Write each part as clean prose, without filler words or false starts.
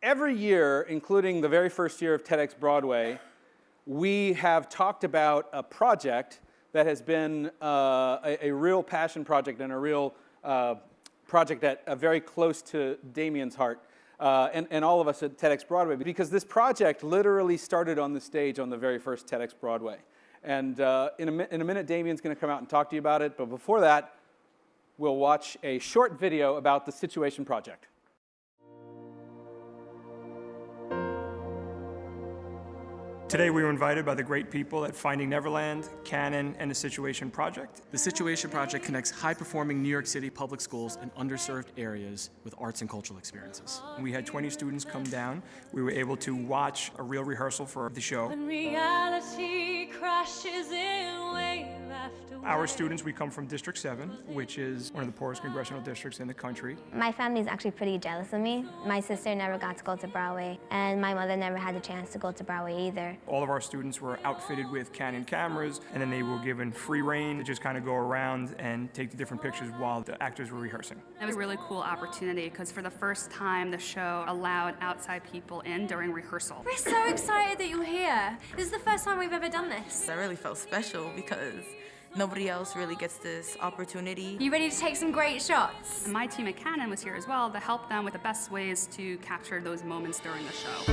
every year, including the very first year of TEDxBroadway, we have talked about a project that has been a real passion project and a real project that very close to Damien's heart and all of us at TEDxBroadway, because this project literally started on the stage on the very first TEDxBroadway. And in a minute, Damien's going to come out and talk to you about it, but before that, we'll watch a short video about the Situation Project. Today we were invited by the great people at Finding Neverland, Canon, and the Situation Project. The Situation Project connects high-performing New York City public schools and underserved areas with arts and cultural experiences. We had 20 students come down. We were able to watch a real rehearsal for the show. When reality crashes in wave after wave. Our students, we come from District 7, which is one of the poorest congressional districts in the country. My family is actually pretty jealous of me. My sister never got to go to Broadway, and my mother never had the chance to go to Broadway either. All of our students were outfitted with Canon cameras, and then they were given free rein to just kind of go around and take the different pictures while the actors were rehearsing. It was a really cool opportunity because for the first time the show allowed outside people in during rehearsal. We're so excited that you're here. This is the first time we've ever done this. I really felt special because nobody else really gets this opportunity. You ready to take some great shots? And my team at Canon was here as well to help them with the best ways to capture those moments during the show.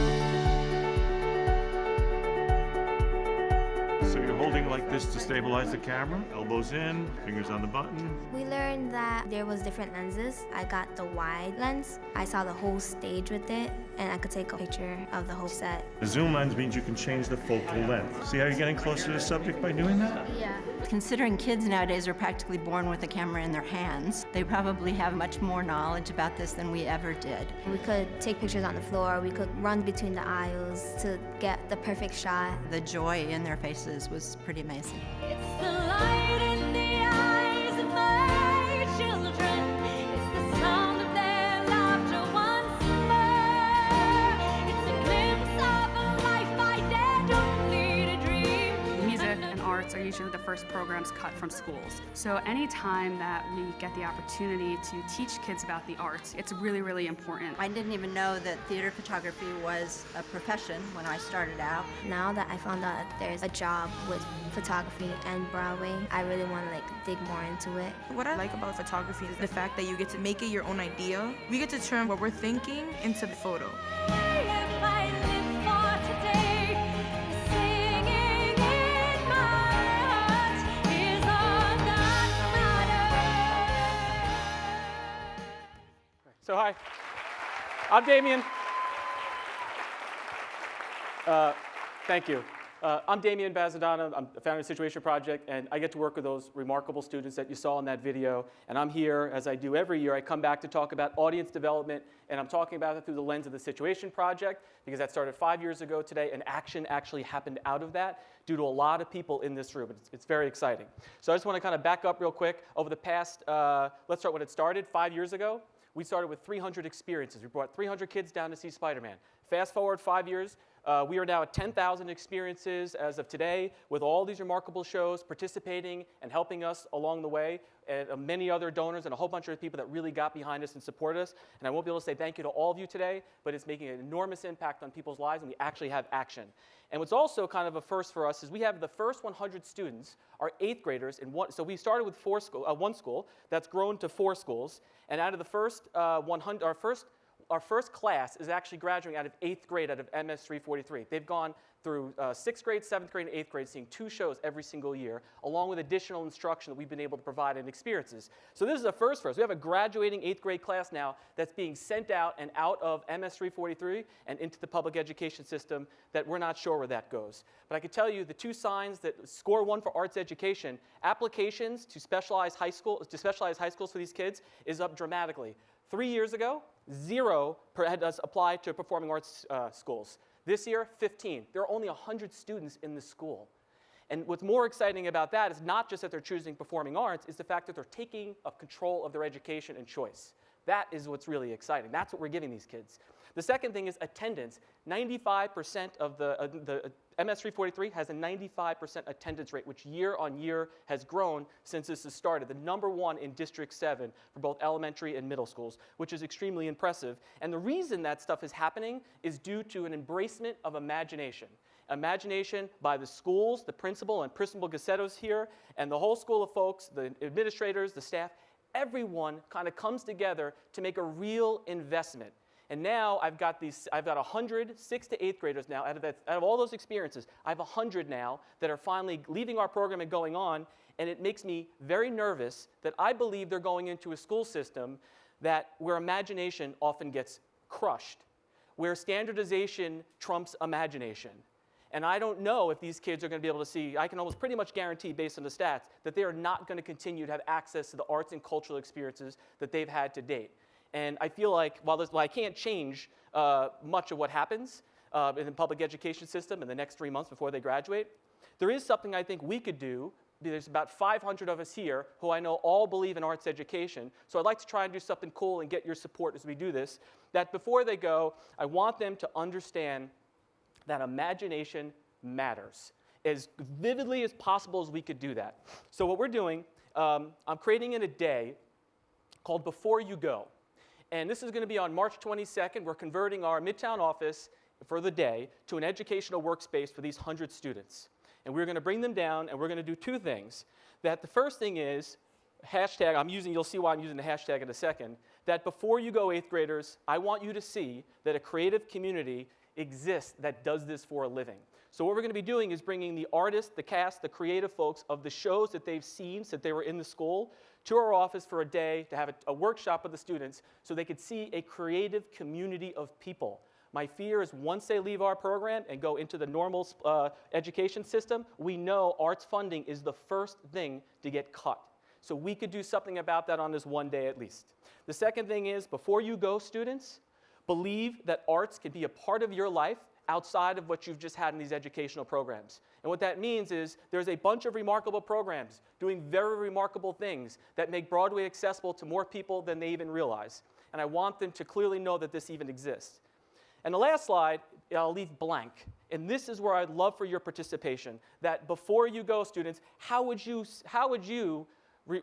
So you're holding like this to stabilize the camera, elbows in, fingers on the button. We learned that there was different lenses. I got the wide lens. I saw the whole stage with it, and I could take a picture of the whole set. The zoom lens means you can change the focal length. See how you're getting closer to the subject by doing that? Yeah. Considering kids nowadays are practically born with a camera in their hands, they probably have much more knowledge about this than we ever did. We could take pictures on the floor. We could run between the aisles to get the perfect shot. The joy in their faces was pretty amazing. It's the light in the eyes of my children. It's the sound of their laughter once more. It's a glimpse of a life I dare don't need a dream. Music and arts are usually the first programs cut from schools. So anytime that we get the opportunity to teach kids about the arts, it's really, really important. I didn't even know that theater photography was a profession when I started out. Now that I found out that there's a job with photography and Broadway, I really want to dig more into it. What I like about photography is the fact that you get to make it your own idea. We get to turn what we're thinking into the photo. If I live for today, the singing in my heart is all that matters. So hi, I'm Damien. Thank you. I'm Damien Bazzadonna. I'm the founder of the Situation Project, and I get to work with those remarkable students that you saw in that video. And I'm here, as I do every year, I come back to talk about audience development, and I'm talking about it through the lens of the Situation Project, because that started 5 years ago today, and action actually happened out of that due to a lot of people in this room. It's very exciting. So I just want to kind of back up real quick. Over the past, let's start when it started. 5 years ago, we started with 300 experiences. We brought 300 kids down to see Spider-Man. Fast forward 5 years, we are now at 10,000 experiences as of today with all these remarkable shows participating and helping us along the way, and many other donors and a whole bunch of people that really got behind us and supported us. And I won't be able to say thank you to all of you today, but it's making an enormous impact on people's lives, and we actually have action. And what's also kind of a first for us is we have the first 100 students are 8th graders in one. So we started with one school that's grown to 4 schools, and out of the first 100, our first class is actually graduating out of 8th grade out of MS 343. They've gone through 6th grade, 7th grade, and 8th grade, seeing 2 shows every single year, along with additional instruction that we've been able to provide and experiences. So this is a first for us. We have a graduating 8th grade class now that's being sent out and out of MS 343 and into the public education system that we're not sure where that goes. But I can tell you the 2 signs that score 1 for arts education, applications to specialized high schools for these kids is up dramatically. 3 years ago, 0 had us apply to performing arts schools. This year, 15. There are only 100 students in the school. And what's more exciting about that is not just that they're choosing performing arts, it's the fact that they're taking control of their education and choice. That is what's really exciting. That's what we're giving these kids. The second thing is attendance. 95% of the MS 343 has a 95% attendance rate, which year on year has grown since this has started. The #1 in District 7 for both elementary and middle schools, which is extremely impressive. And the reason that stuff is happening is due to an embracement of imagination. Imagination by the schools, the principal and Principal Gassettos here, and the whole school of folks, the administrators, the staff, everyone kind of comes together to make a real investment. And now I've got 100 6th to 8th graders now. Out of all those experiences, I have 100 now that are finally leaving our program and going on, and it makes me very nervous that I believe they're going into a school system where imagination often gets crushed, where standardization trumps imagination. And I don't know if these kids are going to be able to see, I can almost pretty much guarantee based on the stats, that they are not going to continue to have access to the arts and cultural experiences that they've had to date. And I feel like while I can't change much of what happens in the public education system in the next 3 months before they graduate, there is something I think we could do. There's about 500 of us here who I know all believe in arts education. So I'd like to try and do something cool and get your support as we do this, that before they go, I want them to understand that imagination matters as vividly as possible as we could do that. So what we're doing, I'm creating in a day called Before You Go. And this is going to be on March 22nd. We're converting our Midtown office for the day to an educational workspace for these 100 students. And we're going to bring them down, and we're going to do two things. That the first thing is, hashtag, you'll see why I'm using the hashtag in a second, that before you go 8th graders, I want you to see that a creative community exists that does this for a living. So what we're going to be doing is bringing the artists, the cast, the creative folks of the shows that they've seen since they were in the school to our office for a day to have a workshop with the students so they could see a creative community of people. My fear is once they leave our program and go into the normal education system, we know arts funding is the first thing to get cut. So we could do something about that on this one day at least. The second thing is, before you go, students, believe that arts can be a part of your life outside of what you've just had in these educational programs. And what that means is there's a bunch of remarkable programs doing very remarkable things that make Broadway accessible to more people than they even realize. And I want them to clearly know that this even exists. And the last slide, I'll leave blank. And this is where I'd love for your participation. That before you go, students, how would you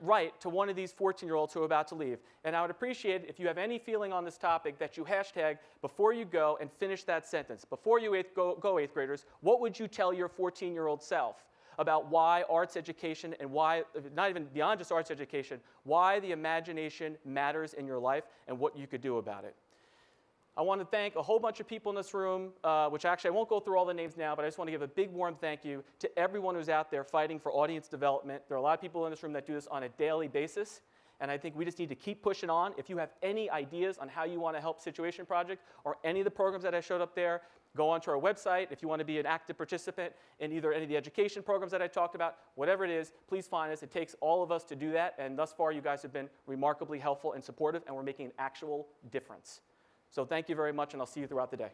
write to one of these 14-year-olds who are about to leave? And I would appreciate it if you have any feeling on this topic that you hashtag before you go and finish that sentence. Before you go 8th graders, what would you tell your 14-year-old self about why arts education and why, not even beyond just arts education, why the imagination matters in your life and what you could do about it? I want to thank a whole bunch of people in this room, which actually I won't go through all the names now, but I just want to give a big warm thank you to everyone who's out there fighting for audience development. There are a lot of people in this room that do this on a daily basis, and I think we just need to keep pushing on. If you have any ideas on how you want to help Situation Project or any of the programs that I showed up there, go onto our website. If you want to be an active participant in either any of the education programs that I talked about, whatever it is, please find us. It takes all of us to do that, and thus far you guys have been remarkably helpful and supportive, and we're making an actual difference. So thank you very much, and I'll see you throughout the day.